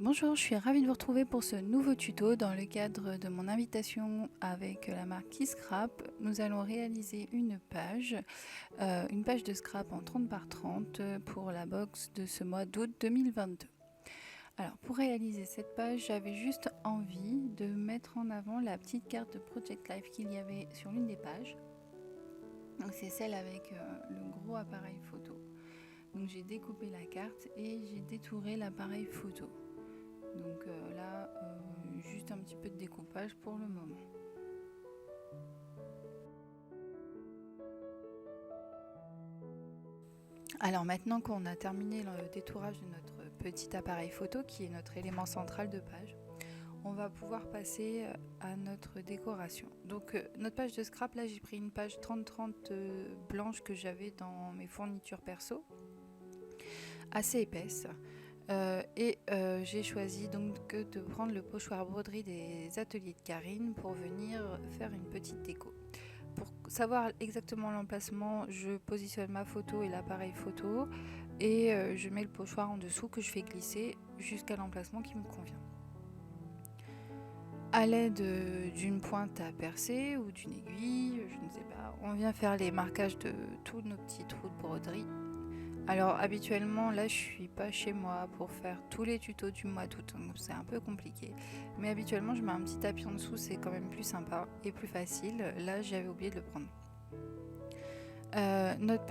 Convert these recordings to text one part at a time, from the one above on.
Bonjour, je suis ravie de vous retrouver pour ce nouveau tuto dans le cadre de mon invitation avec la marque KeyScrap. Nous allons réaliser une page de scrap en 30 par 30 pour la box de ce mois d'août 2022. Alors pour réaliser cette page, j'avais juste envie de mettre en avant la petite carte de Project Life qu'il y avait sur l'une des pages. Donc c'est celle avec le gros appareil photo. Donc j'ai découpé la carte et j'ai détouré l'appareil photo. Donc là, juste un petit peu de découpage pour le moment. Alors maintenant qu'on a terminé le détourage de notre petit appareil photo, qui est notre élément central de page, on va pouvoir passer à notre décoration. Donc notre page de scrap, là j'ai pris une page 30-30 blanche que j'avais dans mes fournitures perso, assez épaisse. J'ai choisi donc de prendre le pochoir broderie des ateliers de Karine pour venir faire une petite déco. Pour savoir exactement l'emplacement, je positionne ma photo et l'appareil photo et je mets le pochoir en dessous que je fais glisser jusqu'à l'emplacement qui me convient. À l'aide d'une pointe à percer ou d'une aiguille, je ne sais pas, on vient faire les marquages de tous nos petits trous de broderie. Alors habituellement là je suis pas chez moi pour faire tous les tutos du mois d'août, donc c'est un peu compliqué. Mais habituellement je mets un petit tapis en dessous, c'est quand même plus sympa et plus facile. Là j'avais oublié de le prendre. Notre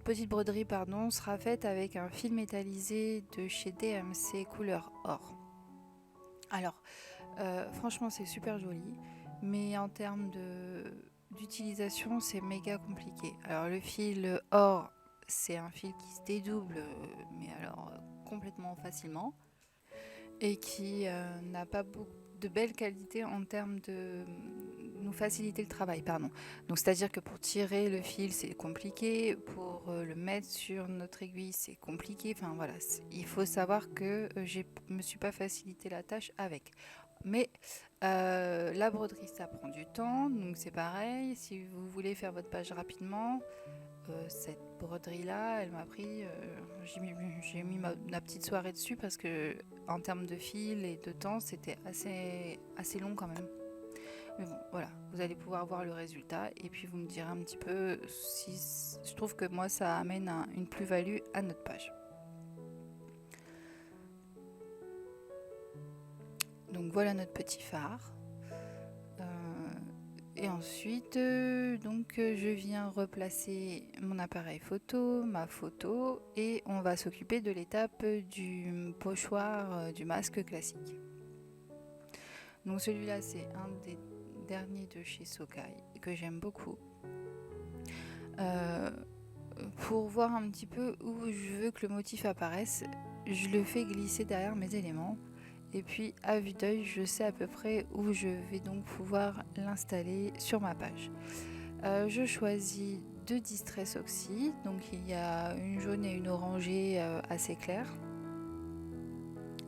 petite broderie sera faite avec un fil métallisé de chez DMC couleur or. Alors franchement c'est super joli, mais en termes d'utilisation c'est méga compliqué. Alors le fil or, c'est un fil qui se dédouble mais alors complètement facilement et qui n'a pas beaucoup de belle qualité en termes de nous faciliter le travail, pardon. Donc c'est-à-dire que pour tirer le fil c'est compliqué, pour le mettre sur notre aiguille c'est compliqué, enfin voilà, il faut savoir que je me suis pas facilité la tâche avec. Mais la broderie ça prend du temps, donc c'est pareil, si vous voulez faire votre page rapidement, cette broderie là elle m'a pris, j'ai mis ma petite soirée dessus parce que en termes de fil et de temps c'était assez long quand même. Mais bon voilà, vous allez pouvoir voir le résultat et puis vous me direz un petit peu si je trouve que moi ça amène une plus-value à notre page. Donc voilà notre petit phare. Et ensuite, je viens replacer mon appareil photo, ma photo, et on va s'occuper de l'étape du pochoir du masque classique. Donc celui-là, c'est un des derniers de chez Sokai que j'aime beaucoup. Pour voir un petit peu où je veux que le motif apparaisse, je le fais glisser derrière mes éléments. Et puis à vue d'œil, je sais à peu près où je vais donc pouvoir l'installer sur ma page. Je choisis deux Distress Oxy, donc il y a une jaune et une orangée assez claires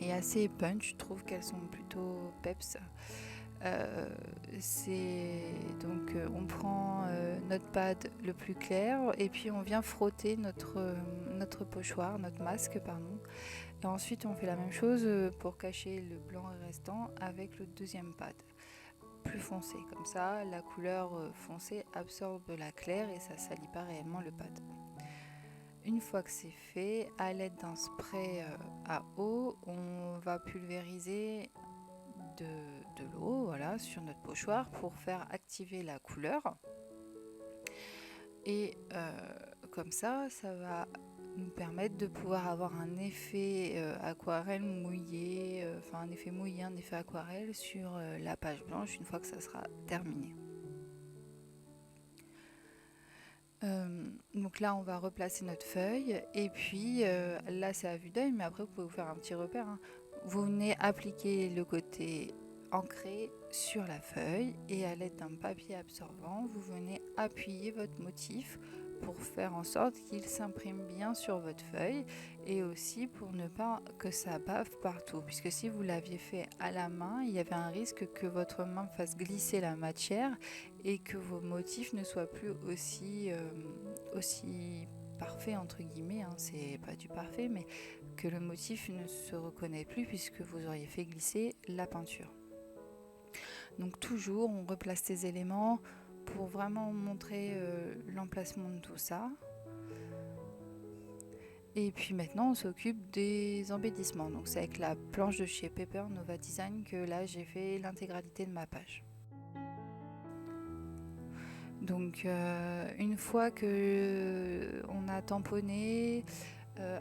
et assez punch, je trouve qu'elles sont plutôt peps. On prend notre pad le plus clair et puis on vient frotter notre pochoir, notre masque pardon. Et ensuite on fait la même chose pour cacher le blanc restant avec le deuxième pad plus foncé, comme ça la couleur foncée absorbe la claire et ça salit pas réellement le pad. Une fois que c'est fait, à l'aide d'un spray à eau, on va pulvériser de l'eau voilà, sur notre pochoir pour faire activer la couleur. Et comme ça va nous permettre de pouvoir avoir un effet aquarelle mouillé, un effet mouillé, un effet aquarelle sur la page blanche une fois que ça sera terminé. Donc là on va replacer notre feuille et puis là c'est à vue d'œil mais après vous pouvez vous faire un petit repère, hein. Vous venez appliquer le côté ancré sur la feuille et à l'aide d'un papier absorbant vous venez appuyer votre motif pour faire en sorte qu'il s'imprime bien sur votre feuille et aussi pour ne pas que ça bave partout, puisque si vous l'aviez fait à la main, il y avait un risque que votre main fasse glisser la matière et que vos motifs ne soient plus aussi parfait entre guillemets, hein, c'est pas du parfait, mais que le motif ne se reconnaît plus puisque vous auriez fait glisser la peinture. Donc toujours on replace ces éléments pour vraiment montrer l'emplacement de tout ça. Et puis maintenant on s'occupe des embellissements. Donc c'est avec la planche de chez Paper Nova Design que là j'ai fait l'intégralité de ma page. Donc une fois que on a tamponné,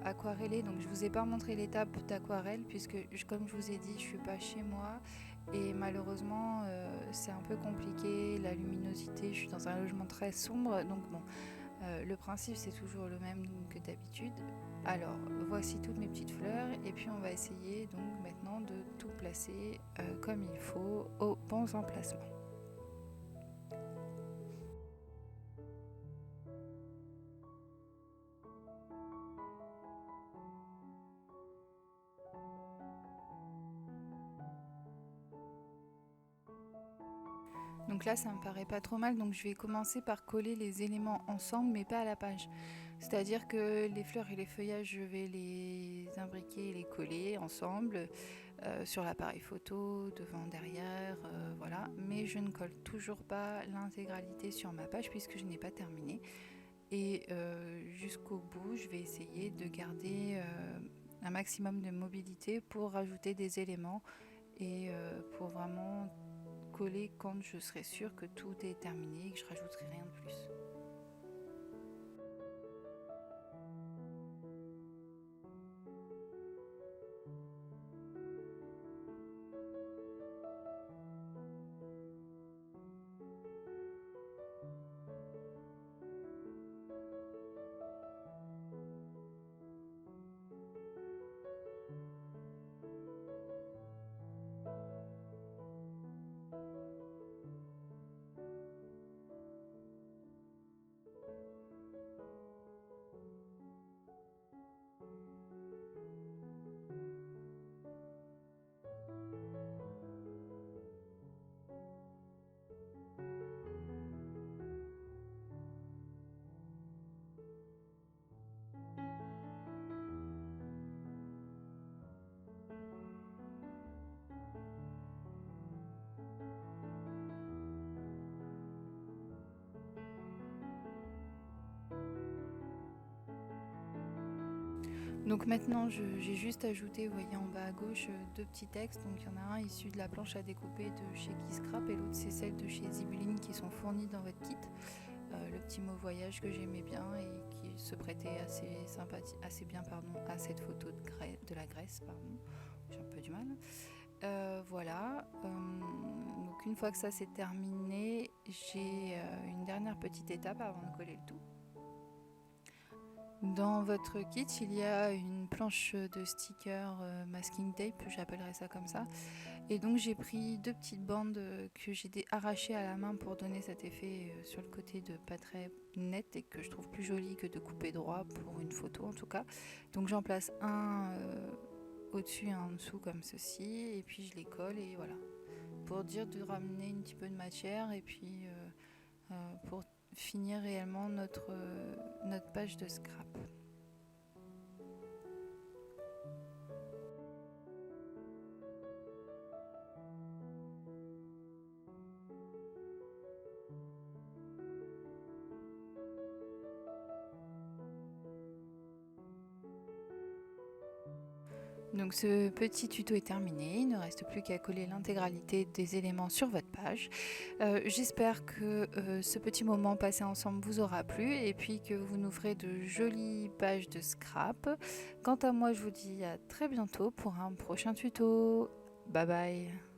aquarellé, donc je vous ai pas montré l'étape d'aquarelle puisque comme je vous ai dit je suis pas chez moi et malheureusement c'est un peu compliqué, la luminosité, je suis dans un logement très sombre, donc bon, le principe c'est toujours le même que d'habitude. Alors voici toutes mes petites fleurs et puis on va essayer donc maintenant de tout placer comme il faut aux bons emplacements. Donc là, ça me paraît pas trop mal, donc je vais commencer par coller les éléments ensemble, mais pas à la page. C'est-à-dire que les fleurs et les feuillages, je vais les imbriquer et les coller ensemble sur l'appareil photo, devant, derrière, voilà. Mais je ne colle toujours pas l'intégralité sur ma page puisque je n'ai pas terminé. Et jusqu'au bout, je vais essayer de garder un maximum de mobilité pour rajouter des éléments et pour vraiment coller quand je serai sûre que tout est terminé et que je rajouterai rien de plus. Donc maintenant j'ai juste ajouté, vous voyez en bas à gauche, deux petits textes. Donc il y en a un issu de la planche à découper de chez Keyscrap et l'autre c'est celle de chez Zibuline qui sont fournies dans votre kit. Le petit mot voyage que j'aimais bien et qui se prêtait assez bien à cette photo de la Grèce. J'ai un peu du mal. Voilà, donc une fois que ça c'est terminé, j'ai une dernière petite étape avant de coller le tout. Dans votre kit, il y a une planche de stickers masking tape, j'appellerais ça comme ça. Et donc j'ai pris deux petites bandes que j'ai arrachées à la main pour donner cet effet sur le côté de pas très net et que je trouve plus joli que de couper droit pour une photo en tout cas. Donc j'en place un au-dessus et un en dessous comme ceci et puis je les colle et voilà. Pour dire de ramener un petit peu de matière et puis pour finir réellement notre page de scrap. Donc ce petit tuto est terminé, il ne reste plus qu'à coller l'intégralité des éléments sur votre page. J'espère que ce petit moment passé ensemble vous aura plu et puis que vous nous ferez de jolies pages de scrap. Quant à moi, je vous dis à très bientôt pour un prochain tuto. Bye bye.